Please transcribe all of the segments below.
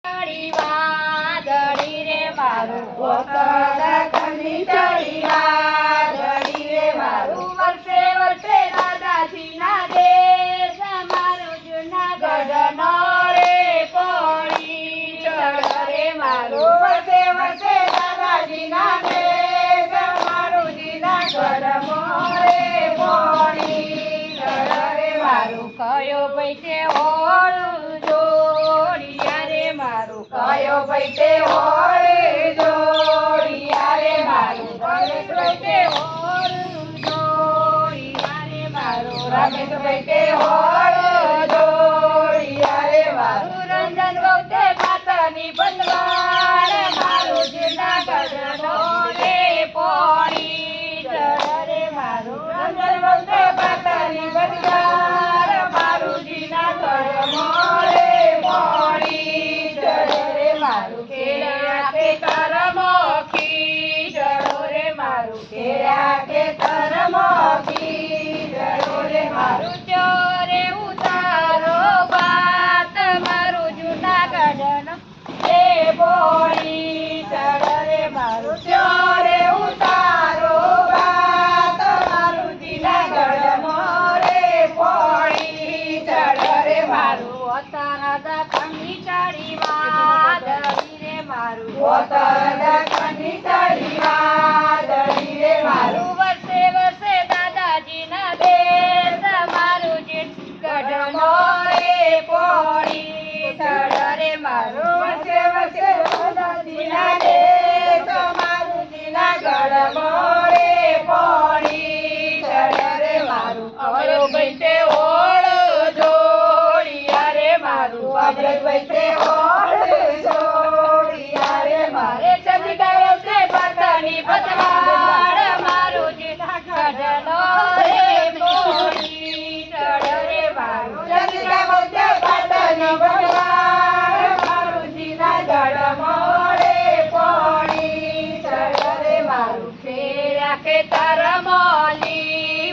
ચડી વાદળી રે મારું દખની ચડી વાદળી રે મારું વર્ષે વર્ષે દાદાજી ના દેશ મારું જુનાગઢ નો રે પોણી ચડ રે મારું વર્ષે વર્ષે દાદાજી ના દેશ મારું જુનાગઢ મોરે પોણી ચડ રે મારું કયો ભાઈ તે ઓળું જોડિયા રે મારું કયો ભાઈ તે ઓળું જોડિયા રે મારું રમેશભાઈ તે ઓળું જોડિયા રે મારું રમેશભાઈ તે ઓળું જોડિયા રે મારું રંજન વખતે માતાની બનવાડ મારું જુનાગઢ નો રે પોણી ચડ રે મારું રંજન વખતે માતાની બનવાડ મારું જુનાગઢ મોરે પોણી ચડ રે મારું કેળા ખેતર મોખી ચડો રે મારું કેળા ખેતર મોખી ચડો રે મારું ચોરે ઉતારો વાત મારું જુનાગઢ નો રે પોણી ચડ રે મારું ચોરે ઉતારો વાત મારું જુનાગઢ મોરે પોણી ચડ રે મારું અતારા દખની ચડી વાદળી રે મારું અતારા દખની ચડી વાદળી રે મારું વર્ષે વર્ષે દાદાજી ના દેશ મારું જુનાગઢ મોરે પોણી ચડ રે મારું વર્ષે વર્ષે દાદાજી ના દેશ મારું જુનાગઢ મોરે પોણી ચડ રે મારું અવરો ભાઈ તે ઓળ જોડિયા રે મારું અવરભાઈ તે ઓળ જોડિયા રે મારે ચંદિકા તે પાતાની પતવાડ મારું જુનાગઢ નો રે પોણી ચડ રે મારું ચંદિકા તે પાતાની પતવાડ મારું જુનાગઢ મોરે પોણી ચડ રે મારું કેળા ખેતર મોલી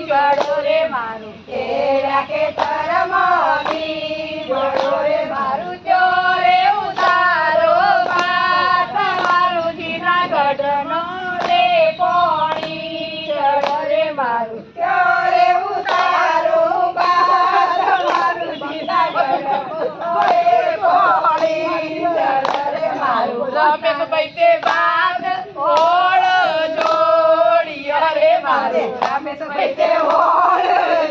ચડો રે મારું કેળા ખેતર મોલી ચડો રે મારું ચોરે ઉતારો વાત મારું જુનાગઢ નો રે પોણી ચડ રે મારું ચોરે ઉતારો વાત મારું જુનાગઢ નો રે પોણી ચડ રે મારું રમેશભાઈ તે વાત ઓળ જોડિયા રે મારું રમેશભાઈ તે ઓળ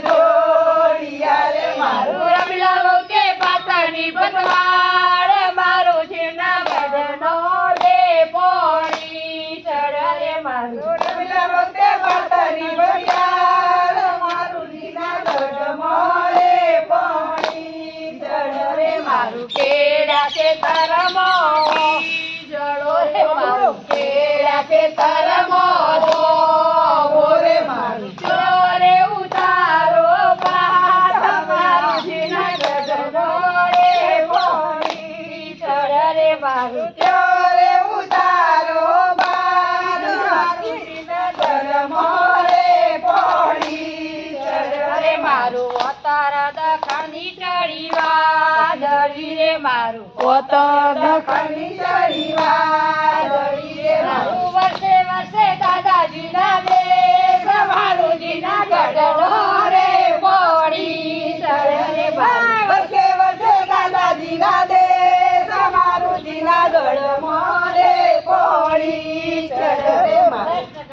જોડિયા રે મારું રમીલા તે પાતાની બનવાડ મારું જુનાગઢ નો રે પોણી ચડ રે મારું રમીલા તે પાતાની બનવાડ મારું જુનાગઢ મોરે પોણી ચડ રે મારું કેળા ખેતર જડો રે મારું કેળા ખેતર મોરે મારું ચોરે ઉતારો પાથ મારું જુનાગઢ નો રે પોણી ચડ રે મારું ચોરે ઉતારો પાથ મારું જુનાગઢ મોરે પોણી ચડ રે મારું અતારા દખની ચડી વાદળી રે મારું દખની